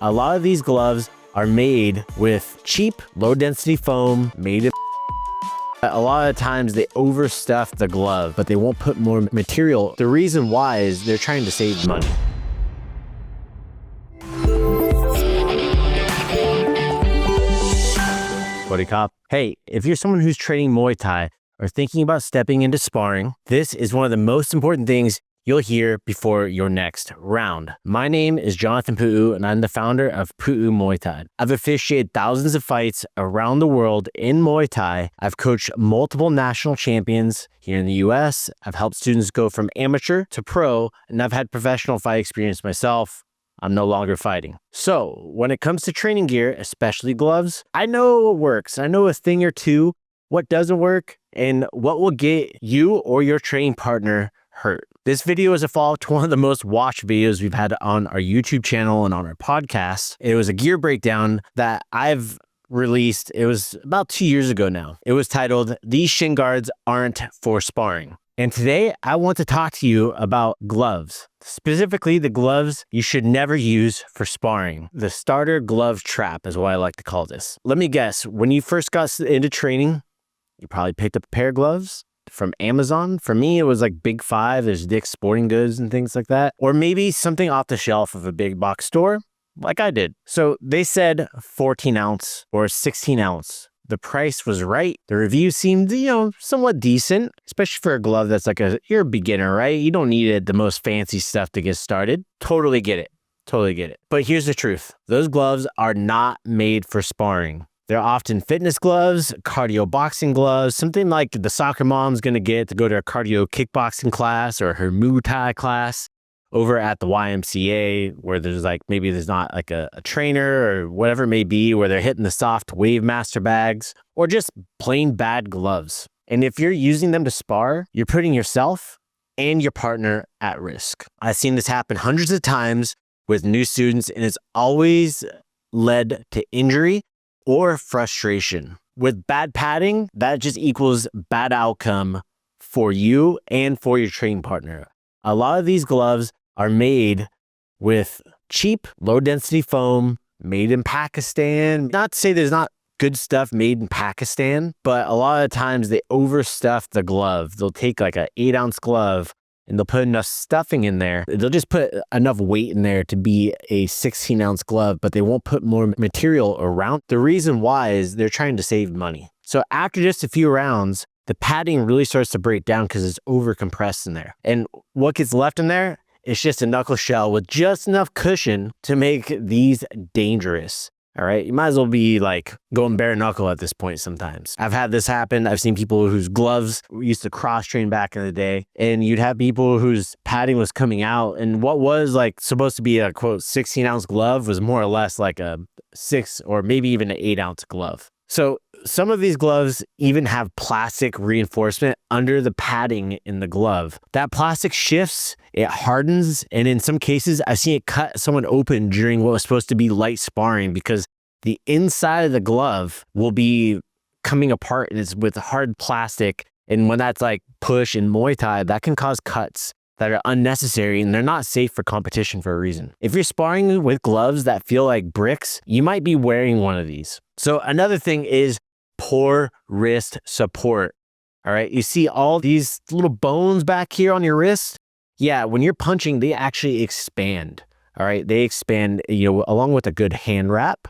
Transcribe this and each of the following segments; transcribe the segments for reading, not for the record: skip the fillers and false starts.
A lot of these gloves are made with cheap, low-density foam, made in a lot of times they overstuff the glove, but they won't put more material. The reason why is they're trying to save money. Buddy cop. Hey, if you're someone who's training Muay Thai or thinking about stepping into sparring, this is one of the most important things you'll hear before your next round. My name is Jonathan Puu, and I'm the founder of Pu'u Muay Thai. I've officiated thousands of fights around the world in Muay Thai. I've coached multiple national champions here in the US. I've helped students go from amateur to pro, and I've had professional fight experience myself. I'm no longer fighting. So when it comes to training gear, especially gloves, I know what works. I know a thing or two, what doesn't work, and what will get you or your training partner hurt. This video is a follow-up to one of the most watched videos we've had on our YouTube channel and on our podcast. It was a gear breakdown that I've released. It was about 2 years ago now. It was titled, "These Shin Guards Aren't for Sparring." And today I want to talk to you about gloves, specifically the gloves you should never use for sparring. The starter glove trap is what I like to call this. Let me guess, when you first got into training, you probably picked up a pair of gloves from Amazon. For me, it was like Big Five. There's Dick's Sporting Goods and things like that. Or maybe something off the shelf of a big box store, like I did. So they said 14 ounce or 16 ounce. The price was right. The review seemed, somewhat decent, especially for a glove that's like you're a beginner, right? You don't need the most fancy stuff to get started. Totally get it. Totally get it. But here's the truth. Those gloves are not made for sparring. They're often fitness gloves, cardio boxing gloves, something like the soccer mom's going to get to go to a cardio kickboxing class or her Muay Thai class over at the YMCA, where maybe there's not like a trainer or whatever it may be, where they're hitting the soft Wave Master bags, or just plain bad gloves. And if you're using them to spar, you're putting yourself and your partner at risk. I've seen this happen hundreds of times with new students, and it's always led to injury or frustration. With bad padding, that just equals bad outcome for you and for your training partner. A lot of these gloves are made with cheap, low-density foam, made in Pakistan. Not to say there's not good stuff made in Pakistan, but a lot of times they overstuff the glove. They'll take like an 8-ounce glove and they'll put enough stuffing in there. They'll just put enough weight in there to be a 16-ounce glove, but they won't put more material around. The reason why is they're trying to save money. So after just a few rounds, the padding really starts to break down because it's over compressed in there. And what gets left in there is just a knuckle shell with just enough cushion to make these dangerous. All right, you might as well be like going bare knuckle at this point sometimes. I've had this happen. I've seen people whose gloves used to cross train back in the day, and you'd have people whose padding was coming out, and what was like supposed to be a quote 16-ounce glove was more or less like a 6 or maybe even an 8-ounce glove. So some of these gloves even have plastic reinforcement under the padding in the glove. That plastic shifts, it hardens, and in some cases, I've seen it cut someone open during what was supposed to be light sparring because the inside of the glove will be coming apart and it's with hard plastic. And when that's like push in Muay Thai, that can cause cuts that are unnecessary and they're not safe for competition for a reason. If you're sparring with gloves that feel like bricks, you might be wearing one of these. So another thing is poor wrist support. All right, you see all these little bones back here on your wrist? Yeah, when you're punching, they actually expand. All right, they expand, along with a good hand wrap.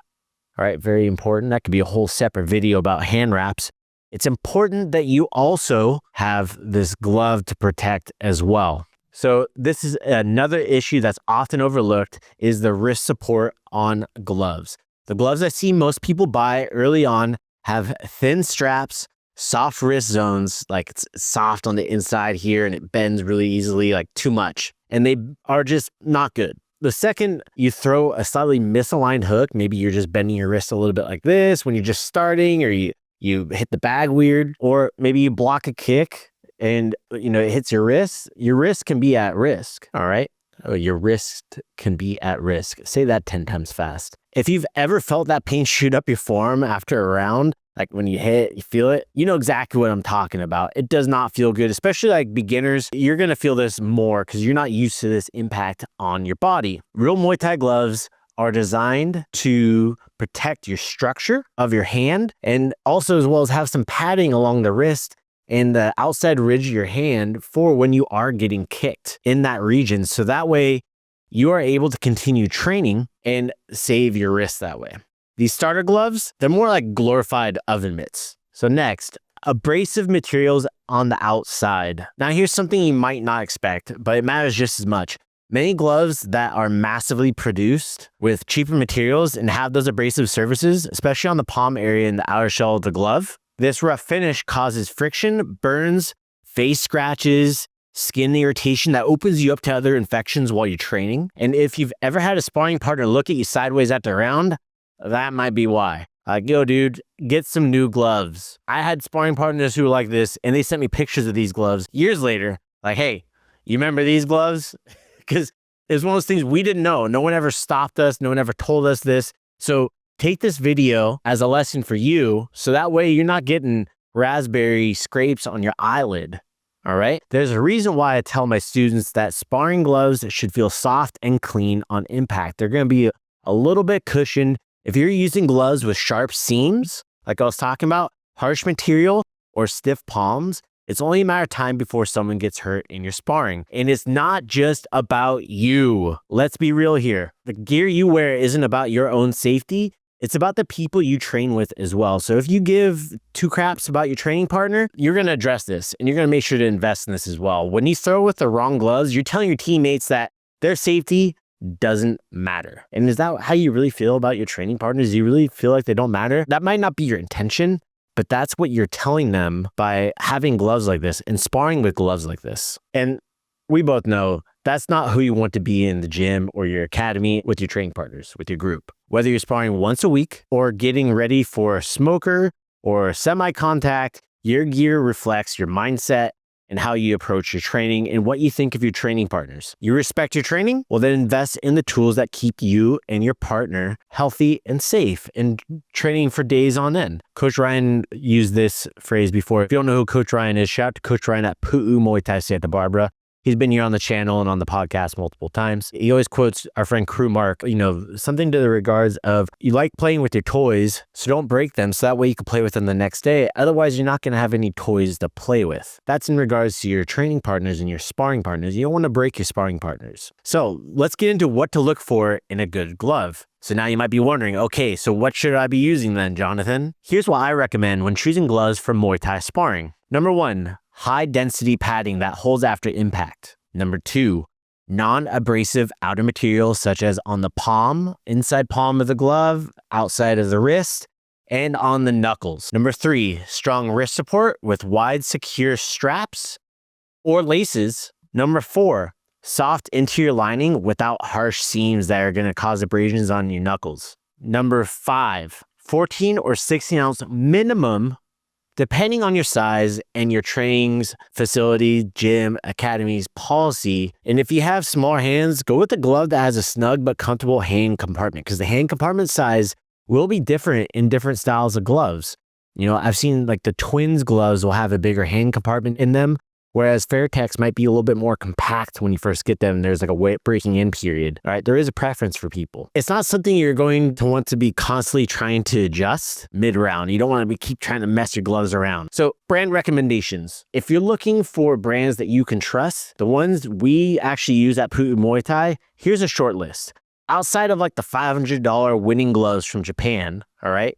All right, very important. That could be a whole separate video about hand wraps. It's important that you also have this glove to protect as well. So this is another issue that's often overlooked is the wrist support on gloves. The gloves I see most people buy early on have thin straps, soft wrist zones, like it's soft on the inside here and it bends really easily, like too much. And they are just not good. The second you throw a slightly misaligned hook, maybe you're just bending your wrist a little bit like this when you're just starting, or you hit the bag weird, or maybe you block a kick and it hits your wrist can be at risk. All right. Your wrist can be at risk. Say that 10 times fast. If you've ever felt that pain shoot up your forearm after a round, like when you hit, you feel it, you know exactly what I'm talking about. It does not feel good, especially like beginners. You're going to feel this more because you're not used to this impact on your body. Real Muay Thai gloves are designed to protect your structure of your hand, and also as well as have some padding along the wrist and the outside ridge of your hand for when you are getting kicked in that region. So that way you are able to continue training and save your wrist that way. These starter gloves, they're more like glorified oven mitts. So next, abrasive materials on the outside. Now here's something you might not expect, but it matters just as much. Many gloves that are massively produced with cheaper materials and have those abrasive surfaces, especially on the palm area and the outer shell of the glove, this rough finish causes friction, burns, face scratches, skin irritation that opens you up to other infections while you're training. And if you've ever had a sparring partner look at you sideways at the round, that might be why. Like, yo, dude, get some new gloves. I had sparring partners who were like this, and they sent me pictures of these gloves years later. Like, hey, you remember these gloves? Because it was one of those things we didn't know. No one ever stopped us. No one ever told us this. So take this video as a lesson for you, so that way you're not getting raspberry scrapes on your eyelid. All right? There's a reason why I tell my students that sparring gloves should feel soft and clean on impact. They're going to be a little bit cushioned. If you're using gloves with sharp seams, like I was talking about, harsh material, or stiff palms, it's only a matter of time before someone gets hurt in your sparring. And it's not just about you. Let's be real here. The gear you wear isn't about your own safety. It's about the people you train with as well. So if you give two craps about your training partner, you're going to address this and you're going to make sure to invest in this as well. When you throw with the wrong gloves, you're telling your teammates that their safety doesn't matter. And is that how you really feel about your training partners? Do you really feel like they don't matter? That might not be your intention, but that's what you're telling them by having gloves like this and sparring with gloves like this. And we both know that's not who you want to be in the gym or your academy with your training partners, with your group. Whether you're sparring once a week or getting ready for a smoker or semi-contact, your gear reflects your mindset and how you approach your training and what you think of your training partners. You respect your training? Well, then invest in the tools that keep you and your partner healthy and safe and training for days on end. Coach Ryan used this phrase before. If you don't know who Coach Ryan is, shout out to Coach Ryan at Pu'u Muay Thai Santa Barbara. He's been here on the channel and on the podcast multiple times. He always quotes our friend Crew Mark, something to the regards of, you like playing with your toys, so don't break them, so that way you can play with them the next day. Otherwise, you're not going to have any toys to play with. That's in regards to your training partners and your sparring partners. You don't want to break your sparring partners. So let's get into what to look for in a good glove. So now you might be wondering, okay, so what should I be using then, Jonathan? Here's what I recommend when choosing gloves for Muay Thai sparring. Number 1, high density padding that holds after impact. Number 2, non-abrasive outer materials such as on the palm, inside palm of the glove, outside of the wrist, and on the knuckles. Number 3, strong wrist support with wide secure straps or laces. Number 4, soft interior lining without harsh seams that are going to cause abrasions on your knuckles. Number 5, 14 or 16 ounce minimum, depending on your size and your training's facility, gym, academy's policy. And if you have smaller hands, go with a glove that has a snug but comfortable hand compartment, because the hand compartment size will be different in different styles of gloves. I've seen like the twins gloves will have a bigger hand compartment in them, whereas Fairtex might be a little bit more compact when you first get them. There's like a weight breaking in period. All right, there is a preference for people. It's not something you're going to want to be constantly trying to adjust mid-round. You don't want to keep trying to mess your gloves around. So brand recommendations. If you're looking for brands that you can trust, the ones we actually use at Pu'u Muay Thai, here's a short list. Outside of like the $500 winning gloves from Japan, all right,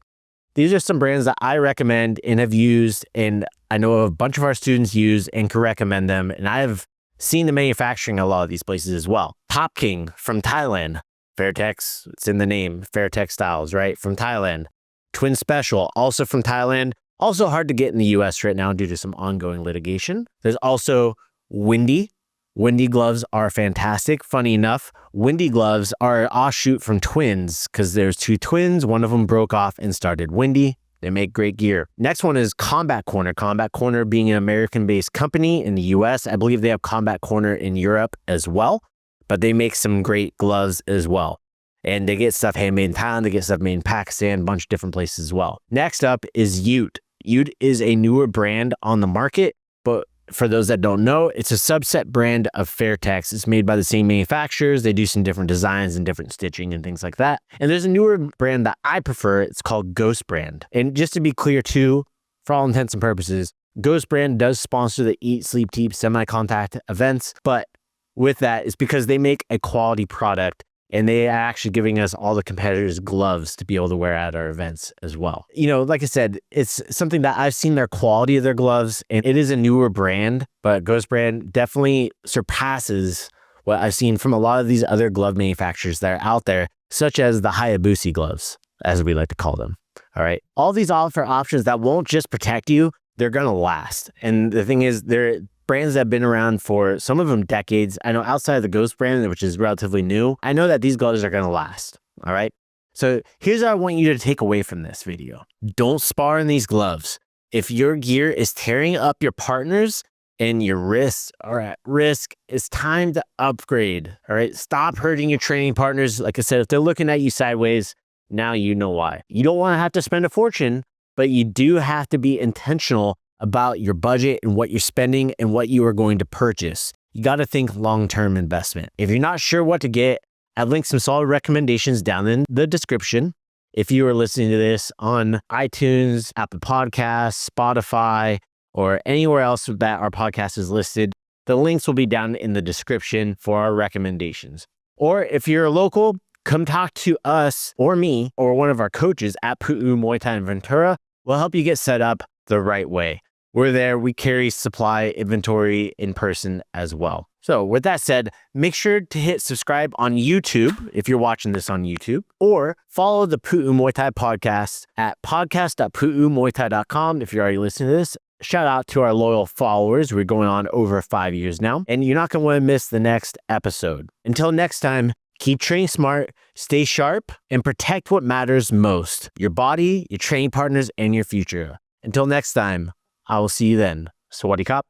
these are some brands that I recommend and have used, and I know a bunch of our students use and can recommend them. And I have seen the manufacturing at a lot of these places as well. Top King from Thailand. Fairtex, it's in the name, Fairtex Styles, right? From Thailand. Twin Special, also from Thailand. Also hard to get in the US right now due to some ongoing litigation. There's also Windy. Windy gloves are fantastic. Funny enough, Windy gloves are an offshoot from Twins because there's two twins. One of them broke off and started Windy. They make great gear. Next one is Combat Corner. Combat Corner being an American-based company in the US. I believe they have Combat Corner in Europe as well, but they make some great gloves as well. And they get stuff handmade in Thailand. They get stuff made in Pakistan, a bunch of different places as well. Next up is Ute. Ute is a newer brand on the market, but for those that don't know, it's a subset brand of Fairtex. It's made by the same manufacturers. They do some different designs and different stitching and things like that. And there's a newer brand that I prefer. It's called Ghost Brand. And just to be clear too, for all intents and purposes, Ghost Brand does sponsor the Eat, Sleep, Teep semi-contact events. But with that, it's because they make a quality product and they are actually giving us all the competitors gloves to be able to wear at our events as well. You know, like I said, it's something that I've seen their quality of their gloves, and it is a newer brand, but Ghost Brand definitely surpasses what I've seen from a lot of these other glove manufacturers that are out there, such as the Hayabusa gloves, as we like to call them. All right. All these offer options that won't just protect you, they're going to last. And the thing is, they're brands that have been around for some of them decades. I know outside of the Ghost brand, which is relatively new, I know that these gloves are going to last. All right. So here's what I want you to take away from this video. Don't spar in these gloves. If your gear is tearing up your partners and your wrists are at risk, it's time to upgrade. All right. Stop hurting your training partners. Like I said, if they're looking at you sideways, now you know why. You don't want to have to spend a fortune, but you do have to be intentional about your budget and what you're spending and what you are going to purchase. You got to think long-term investment. If you're not sure what to get, I've linked some solid recommendations down in the description. If you are listening to this on iTunes, Apple Podcasts, Spotify, or anywhere else that our podcast is listed, the links will be down in the description for our recommendations. Or if you're a local, come talk to us or me or one of our coaches at Pu'u Muay Thai in Ventura. We'll help you get set up the right way. We're there. We carry supply inventory in person as well. So with that said, make sure to hit subscribe on YouTube if you're watching this on YouTube, or follow the Pu'u Muay Thai podcast at podcast.puumuaythai.com if you're already listening to this. Shout out to our loyal followers. We're going on over 5 years now, and you're not going to want to miss the next episode. Until next time, keep training smart, stay sharp, and protect what matters most: your body, your training partners, and your future. Until next time, I will see you then. Sawadee Kap.